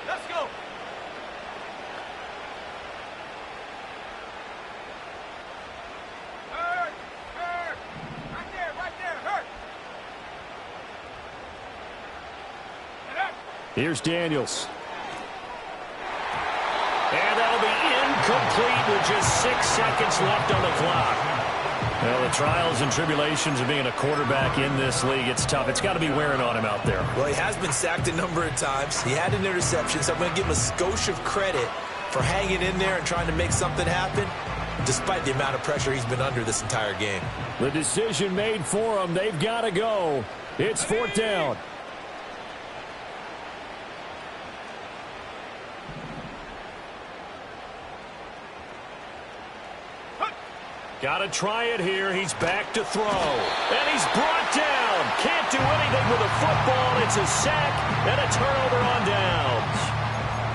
Let's go. Here's Daniels. And that'll be incomplete with just 6 seconds left on the clock. Well, the trials and tribulations of being a quarterback in this league, it's tough. It's got to be wearing on him out there. Well, he has been sacked a number of times. He had an interception, so I'm going to give him a skosh of credit for hanging in there and trying to make something happen. despite the amount of pressure he's been under this entire game. The decision made for them. They've got to go. It's 4th down. Got to try it here. He's back to throw. And he's brought down. Can't do anything with a football. It's a sack and a turnover on downs.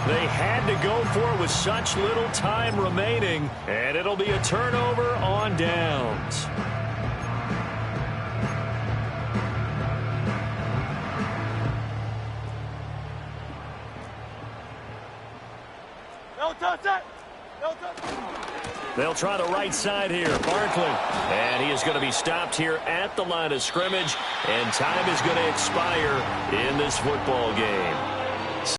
They had to go for it with such little time remaining. And it'll be a turnover on downs. No touch it. No touch it. They'll try the right side here. Barkley. And he is going to be stopped here at the line of scrimmage. And time is going to expire in this football game.